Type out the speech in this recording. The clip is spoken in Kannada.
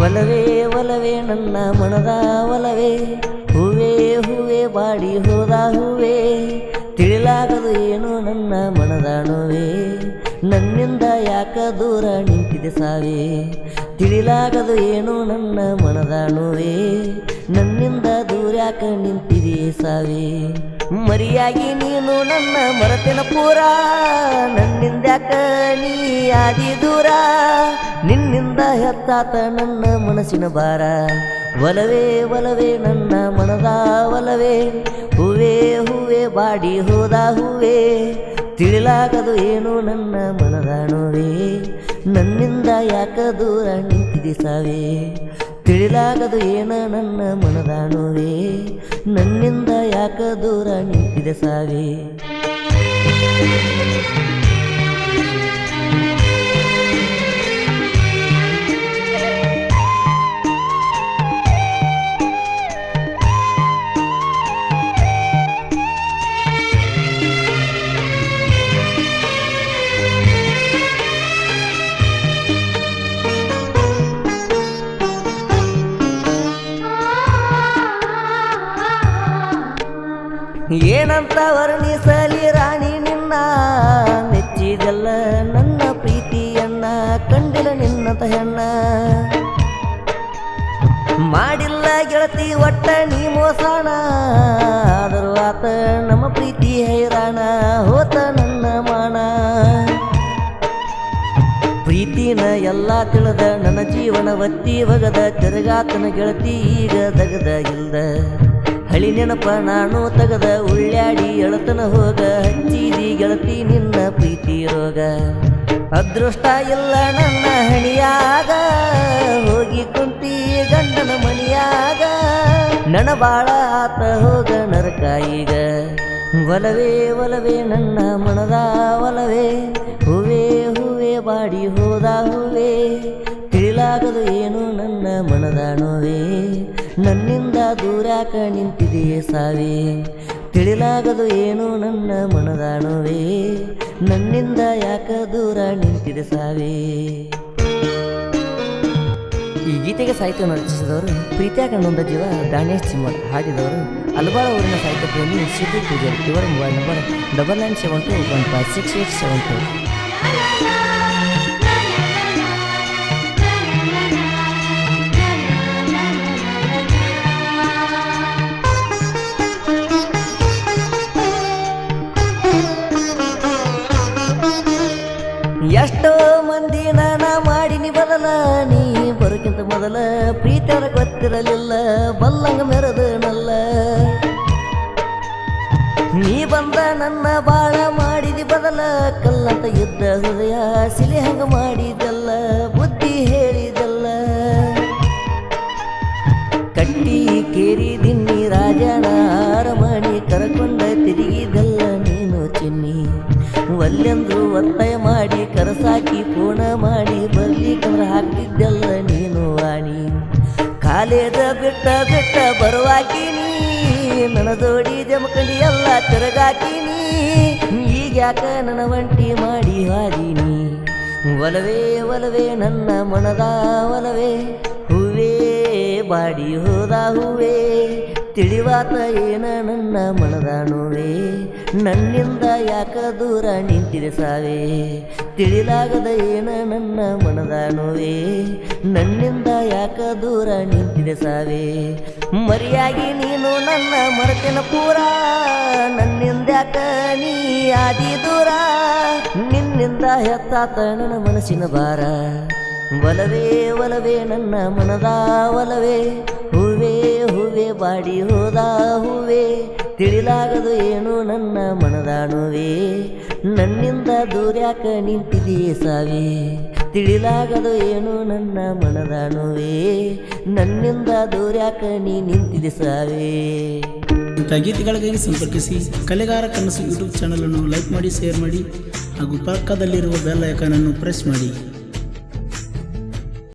ಒಲವೇ ಒಲವೇ ನನ್ನ ಮನದ ಒಲವೇ, ಹೂವೇ ಹೂವೇ ಬಾಡಿ ಹೋದ ಹೂವೇ, ತಿಳಿಲಾಗದು ಏನು ನನ್ನ ಮನದ ನೋವೇ, ನನ್ನಿಂದ ಯಾಕ ದೂರ ನಿಂತಿದೆ ಸಾವೇ, ತಿಳಿಲಾಗದು ಏನು ನನ್ನ ಮನದ ನೋವೇ, ನನ್ನಿಂದ ದೂರ ಯಾಕ ನಿಂತಿದೆ ಸಾವೇ. ಮರಿಯಾಗಿ ನೀನು ನನ್ನ ಮರತಿನ ಪೂರ, ನನ್ನಿಂದ ಯಾಕ ನೀ ಆದಿ ದೂರ, ನಿನ್ನಿಂದ ಹೆತ್ತಾತ ನನ್ನ ಮನಸ್ಸಿನ ಭಾರ. ಒಲವೇ ಒಲವೇ ನನ್ನ ಮನದ ಒಲವೇ, ಹೂವೇ ಹೂವೇ ಬಾಡಿ ಹೋದ ಹೂವೇ, ತಿಳಿಲಾಗದು ಏನು ನನ್ನ ಮನದ ನೋವೇ, ನನ್ನಿಂದ ಯಾಕ ದೂರ ನಿಂತಿದೆ ಸಾವೇ, ತಿಳಿಲಾಗದು ಏನ ನನ್ನ ಮನದ ನೋವೇ, ನನ್ನಿಂದ ಯಾಕ ದೂರ ನಿಂತಿದೆ ಸಾವೇ. ಏನಂತ ವರ್ಣಿಸಲಿ ರಾಣಿ ನಿನ್ನ, ಮೆಚ್ಚಿದೆಲ್ಲ ನನ್ನ ಪ್ರೀತಿಯನ್ನ, ಕಂಡಿಲ್ಲ ನಿನ್ನಂತ ಹೆಣ್ಣ. ಮಾಡಿಲ್ಲ ಗೆಳತಿ ಒಟ್ಟ ನೀ ಮೋಸಣ, ಆದರೂ ಆತ ನಮ್ಮ ಪ್ರೀತಿ ಹೈರಾಣ, ಹೋತ ನನ್ನ ಮಾನ. ಪ್ರೀತಿನ ಎಲ್ಲ ತಿಳಿದ ನನ್ನ ಜೀವನ ಒತ್ತಿ ಒಗದ, ತಿರುಗಾತನ ಗೆಳತಿ ಈಗ ದಗದ ಇಲ್ದ, ಹಳಿ ನೆನಪ ನಾನು ತಗದ ಉಳ್ಳ್ಯಾಡಿ ಎಳತನ ಹೋಗ, ಹಚ್ಚಿದಿ ಗೆಳತಿ ನಿನ್ನ ಪ್ರೀತಿ ರೋಗ. ಅದೃಷ್ಟ ಇಲ್ಲ ನನ್ನ ಹಣಿಯಾಗ, ಹೋಗಿ ಕುಂತಿ ಗಂಡನ ಮಣಿಯಾಗ, ನನ್ನ ಬಾಳ ಆತ ಹೋಗ ನರಕ ಈಗ. ಒಲವೇ ಒಲವೇ ನನ್ನ ಮನದ ಒಲವೇ, ಹೂವೇ ಹೂವೇ ಬಾಡಿ ಹೋದ ಹೂವೇ, ತಿಳಿಲಾಗದು ಏನು ನನ್ನ ಮನದ ನೋವೇ, ನನ್ನಿಂದ ದೂರಾಕ ನಿಂತಿದೆಯೇ ಸಾವೇ, ತಿಳಿಲಾಗದು ಏನು ನನ್ನ ಮನದ ನೋವೇ, ನನ್ನಿಂದ ಯಾಕ ದೂರ ನಿಂತಿದೆ ಸಾವೇ. ಈ ಗೀತೆಗೆ ಸಾಹಿತ್ಯವನ್ನು ರಚಿಸಿದವರು ಪ್ರೀತಿಯಾಗ ನೊಂದ ಜೀವ ದಾನೇಶ್ ಚಿಮ್ಮರ್, ಹಾಡಿದವರು ಅಲ್ಬಾಳ ಊರಿನ ಸಾಹಿತ್ಯ ಪ್ರೇಮಿ ಸಿದ್ದು ಪೂಜಾರಿ. ಇವರ ಮೊಬೈಲ್ ನಂಬರ್ 9972156872. ಎಷ್ಟೋ ಮಂದಿ ನಾನ ಮಾಡಿನಿ ಬದಲ, ನೀ ಬರೋಕ್ಕಿಂತ ಮೊದಲ ಪ್ರೀತಿಯರ ಗೊತ್ತಿರಲಿಲ್ಲ, ಬಲ್ಲಂಗ ಮೆರೆದನಲ್ಲ. ನೀ ಬಂದ ನನ್ನ ಬಾಳ ಮಾಡಿದಿ ಬದಲ, ಕಲ್ಲಂತ ಇದ್ದ ಹೃದಯ ಸಿಲಿ ಹಂಗ ಮಾಡಿದಲ್ಲ, ಬುದ್ಧಿ ಹೇಳಿದಲ್ಲ. ಕಟ್ಟಿ ಕೇರಿ ದಿನ್ನಿ ರಾಜನ ಅರಮನೆ ಕರಕೊಂಡ ತಿರುಗಿದಲ್ಲ ನೀನು ಚಿನ್ನಿ, ಒಲ್ಲೆಂದು ಒತ್ತಾಯ ಮಾಡಿ ಕರಸಾಕಿ ಫೋನ ಮಾಡಿ ಬರ್ಲಿಕ್ಕಂದ್ರ ಹಾಕ್ತಿದ್ದೆಲ್ಲ ನೀನು ವಾಣಿ. ಕಾಲೇಜ ಬಿಟ್ಟ ಬಿಟ್ಟ ಬರುವಾಕಿನಿ, ನನ್ನ ಜೋಡಿ ಜಮಕಂಡಿ ಎಲ್ಲ ತಿರುಗಾಕಿನಿ, ಈಗ್ಯಾಕ ನನ್ನ ಒಂಟಿ ಮಾಡಿ ಹಾದಿನಿ. ಒಲವೇ ಒಲವೇ ನನ್ನ ಮನದ ಒಲವೇ, ಹೂವೇ ಬಾಡಿ ಹೋದ ಹೂವೇ, ತಿಳಿವಾತ ಏನ ನನ್ನ ಮನದ ನೋವೇ, ನನ್ನಿಂದ ಯಾಕ ದೂರ ನಿಂತಿದೆ ಸಾವೇ, ತಿಳಿಲಾಗದ ಏನ ನನ್ನ ಮನದ ನೋವೇ, ನನ್ನಿಂದ ಯಾಕ ದೂರ ನಿಂತಿದೆ ಸಾವೇ. ಮರಿಯಾಗಿ ನೀನು ನನ್ನ ಮರತಿನ ಪೂರ, ನನ್ನಿಂದ ಯಾಕ ನೀ ಆದಿ ದೂರ, ನಿನ್ನಿಂದ ಹೆತ್ತಾತ ನನ್ನ ಮನಸ್ಸಿನ ಭಾರ. ಒಲವೇ ಒಲವೇ ನನ್ನ ಮನದ ಒಲವೇ, ಹೂವೇ ಹೂವೇ ಬಾಡಿ ಹೋದ ಹೂವೇ, ತಿಳಿಲಾಗದು ಏನು ನನ್ನ ಮನದ ನೋವೇ, ನನ್ನಿಂದ ದೂರ್ಯಾಕ ನಿಂತಿದೆಯೇ ಸಾವೇ, ತಿಳಿಲಾಗದು ಏನು ನನ್ನ ಮನದ ನೋವೇ, ನನ್ನಿಂದ ದೂರ್ಯಾಕ ನೀ ನಿಂತಿದೆ ಸಾವೇ. ಇಂಥ ಗೀತೆಗಳಿಗಾಗಿ ಸಂಪರ್ಕಿಸಿ ಕಲೆಗಾರ ಕನಸು ಯೂಟ್ಯೂಬ್ ಚಾನಲನ್ನು ಲೈಕ್ ಮಾಡಿ, ಶೇರ್ ಮಾಡಿ ಹಾಗೂ ಪಕ್ಕದಲ್ಲಿರುವ ಬೆಲ್ ಐಕಾನ್ ಅನ್ನು ಪ್ರೆಸ್ ಮಾಡಿ.